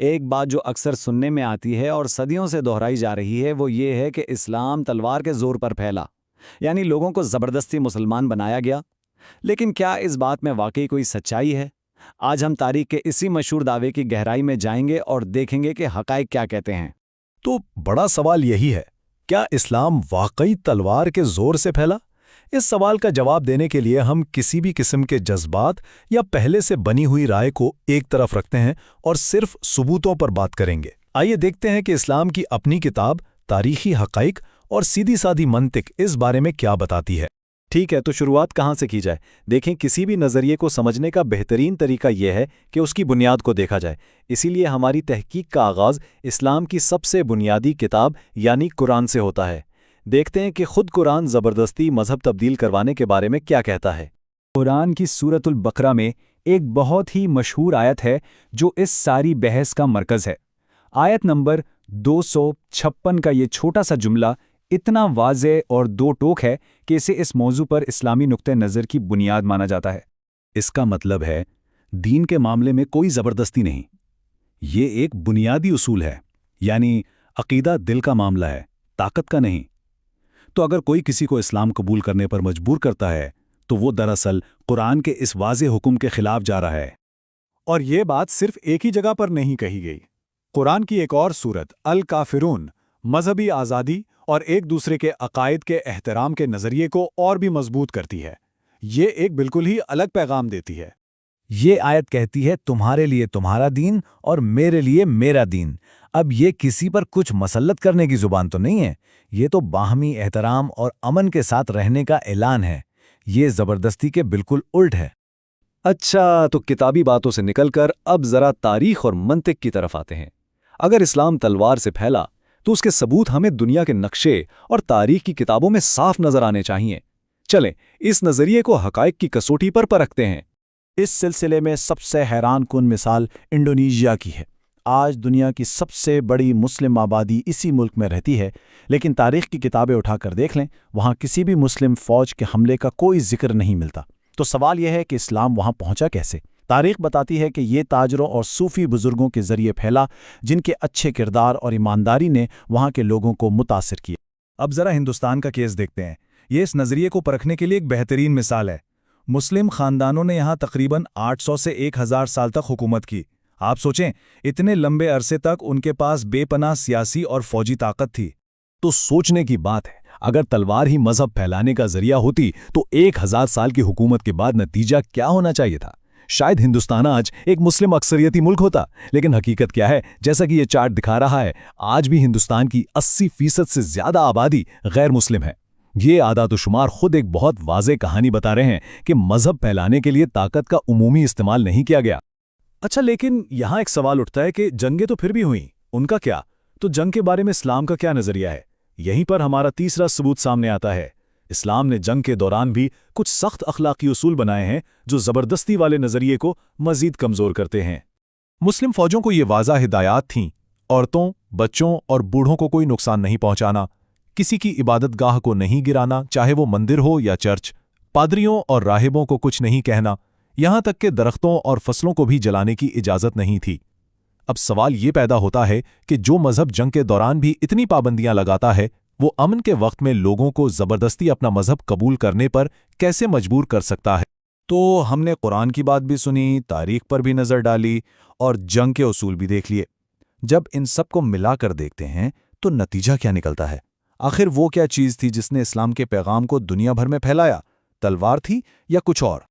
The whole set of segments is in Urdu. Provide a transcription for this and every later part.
ایک بات جو اکثر سننے میں آتی ہے اور صدیوں سے دہرائی جا رہی ہے وہ یہ ہے کہ اسلام تلوار کے زور پر پھیلا، یعنی لوگوں کو زبردستی مسلمان بنایا گیا۔ لیکن کیا اس بات میں واقعی کوئی سچائی ہے؟ آج ہم تاریخ کے اسی مشہور دعوے کی گہرائی میں جائیں گے اور دیکھیں گے کہ حقائق کیا کہتے ہیں۔ تو بڑا سوال یہی ہے، کیا اسلام واقعی تلوار کے زور سے پھیلا؟ اس سوال کا جواب دینے کے لیے ہم کسی بھی قسم کے جذبات یا پہلے سے بنی ہوئی رائے کو ایک طرف رکھتے ہیں اور صرف ثبوتوں پر بات کریں گے۔ آئیے دیکھتے ہیں کہ اسلام کی اپنی کتاب، تاریخی حقائق اور سیدھی سادھی منطق اس بارے میں کیا بتاتی ہے۔ ٹھیک ہے، تو شروعات کہاں سے کی جائے؟ دیکھیں، کسی بھی نظریے کو سمجھنے کا بہترین طریقہ یہ ہے کہ اس کی بنیاد کو دیکھا جائے۔ اسی لیے ہماری تحقیق کا آغاز اسلام کی سب سے بنیادی کتاب یعنی قرآن سے ہوتا ہے۔ دیکھتے ہیں کہ خود قرآن زبردستی مذہب تبدیل کروانے کے بارے میں کیا کہتا ہے۔ قرآن کی سورۃ البقرہ میں ایک بہت ہی مشہور آیت ہے جو اس ساری بحث کا مرکز ہے۔ آیت نمبر 256 کا یہ چھوٹا سا جملہ اتنا واضح اور دو ٹوک ہے کہ اسے اس موضوع پر اسلامی نقطہ نظر کی بنیاد مانا جاتا ہے۔ اس کا مطلب ہے دین کے معاملے میں کوئی زبردستی نہیں، یہ ایک بنیادی اصول ہے، یعنی عقیدہ دل کا معاملہ ہے، طاقت کا نہیں۔ تو اگر کوئی کسی کو اسلام قبول کرنے پر مجبور کرتا ہے تو وہ دراصل قرآن کے اس واضح حکم کے خلاف جا رہا ہے۔ اور یہ بات صرف ایک ہی جگہ پر نہیں کہی گئی۔ قرآن کی ایک اور سورت الکافرون مذہبی آزادی اور ایک دوسرے کے عقائد کے احترام کے نظریے کو اور بھی مضبوط کرتی ہے۔ یہ ایک بالکل ہی الگ پیغام دیتی ہے۔ یہ آیت کہتی ہے تمہارے لیے تمہارا دین اور میرے لیے میرا دین۔ اب یہ کسی پر کچھ مسلط کرنے کی زبان تو نہیں ہے، یہ تو باہمی احترام اور امن کے ساتھ رہنے کا اعلان ہے۔ یہ زبردستی کے بالکل الٹ ہے۔ اچھا، تو کتابی باتوں سے نکل کر اب ذرا تاریخ اور منطق کی طرف آتے ہیں۔ اگر اسلام تلوار سے پھیلا تو اس کے ثبوت ہمیں دنیا کے نقشے اور تاریخ کی کتابوں میں صاف نظر آنے چاہیے۔ چلیں اس نظریے کو حقائق کی کسوٹی پر پرکھتے ہیں۔ اس سلسلے میں سب سے حیران کن مثال انڈونیشیا کی ہے۔ آج دنیا کی سب سے بڑی مسلم آبادی اسی ملک میں رہتی ہے، لیکن تاریخ کی کتابیں اٹھا کر دیکھ لیں، وہاں کسی بھی مسلم فوج کے حملے کا کوئی ذکر نہیں ملتا۔ تو سوال یہ ہے کہ اسلام وہاں پہنچا کیسے؟ تاریخ بتاتی ہے کہ یہ تاجروں اور صوفی بزرگوں کے ذریعے پھیلا، جن کے اچھے کردار اور ایمانداری نے وہاں کے لوگوں کو متاثر کیا۔ اب ذرا ہندوستان کا کیس دیکھتے ہیں۔ یہ اس نظریے کو پرکھنے کے لیے ایک بہترین مثال ہے۔ مسلم خاندانوں نے یہاں تقریباً 800 سے 1000 سال تک حکومت کی۔ آپ سوچیں، اتنے لمبے عرصے تک ان کے پاس بے پناہ سیاسی اور فوجی طاقت تھی۔ تو سوچنے کی بات ہے، اگر تلوار ہی مذہب پھیلانے کا ذریعہ ہوتی تو 1000 سال کی حکومت کے بعد نتیجہ کیا ہونا چاہیے تھا؟ شاید ہندوستان آج ایک مسلم اکثریتی ملک ہوتا، لیکن حقیقت کیا ہے؟ جیسا کہ یہ چارٹ دکھا رہا ہے، آج بھی ہندوستان کی 80% سے زیادہ آبادی غیر مسلم ہے۔ یہ اعداد و شمار خود ایک بہت واضح کہانی بتا رہے ہیں کہ مذہب پھیلانے کے لیے طاقت کا عمومی استعمال نہیں کیا گیا۔ اچھا، لیکن یہاں ایک سوال اٹھتا ہے کہ جنگیں تو پھر بھی ہوئیں، ان کا کیا؟ تو جنگ کے بارے میں اسلام کا کیا نظریہ ہے؟ یہیں پر ہمارا تیسرا ثبوت سامنے آتا ہے۔ اسلام نے جنگ کے دوران بھی کچھ سخت اخلاقی اصول بنائے ہیں جو زبردستی والے نظریے کو مزید کمزور کرتے ہیں۔ مسلم فوجوں کو یہ واضح ہدایات تھیں، عورتوں، بچوں اور بوڑھوں کو کوئی نقصان نہیں پہنچانا، کسی کی عبادت گاہ کو نہیں گرانا، چاہے وہ مندر ہو یا چرچ، پادریوں اور راہبوں کو کچھ نہیں کہنا، یہاں تک کہ درختوں اور فصلوں کو بھی جلانے کی اجازت نہیں تھی۔ اب سوال یہ پیدا ہوتا ہے کہ جو مذہب جنگ کے دوران بھی اتنی پابندیاں لگاتا ہے، وہ امن کے وقت میں لوگوں کو زبردستی اپنا مذہب قبول کرنے پر کیسے مجبور کر سکتا ہے؟ تو ہم نے قرآن کی بات بھی سنی، تاریخ پر بھی نظر ڈالی اور جنگ کے اصول بھی دیکھ لیے۔ جب ان سب کو ملا کر دیکھتے ہیں تو نتیجہ کیا نکلتا ہے؟ آخر وہ کیا چیز تھی جس نے اسلام کے پیغام کو دنیا بھر میں پھیلایا؟ تلوار تھی یا کچھ اور؟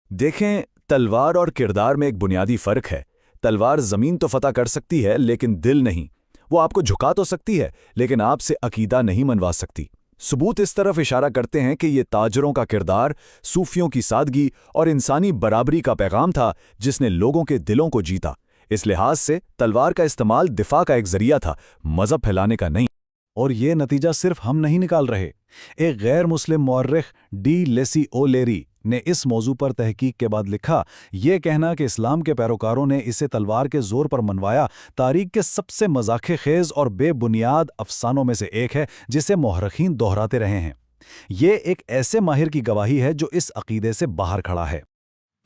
دیکھیں، تلوار اور کردار میں ایک بنیادی فرق ہے۔ تلوار زمین تو فتح کر سکتی ہے لیکن دل نہیں۔ وہ آپ کو جھکا تو سکتی ہے لیکن آپ سے عقیدہ نہیں منوا سکتی۔ ثبوت اس طرف اشارہ کرتے ہیں کہ یہ تاجروں کا کردار، صوفیوں کی سادگی اور انسانی برابری کا پیغام تھا جس نے لوگوں کے دلوں کو جیتا۔ اس لحاظ سے تلوار کا استعمال دفاع کا ایک ذریعہ تھا، مذہب پھیلانے کا نہیں۔ اور یہ نتیجہ صرف ہم نہیں نکال رہے۔ ایک غیر مسلم مورخ ڈی لیسی او لیری نے اس موضوع پر تحقیق کے بعد لکھا، یہ کہنا کہ اسلام کے پیروکاروں نے اسے تلوار کے زور پر منوایا تاریخ کے سب سے مذاق خیز اور بے بنیاد افسانوں میں سے ایک ہے جسے مورخین دہراتے رہے ہیں۔ یہ ایک ایسے ماہر کی گواہی ہے جو اس عقیدے سے باہر کھڑا ہے۔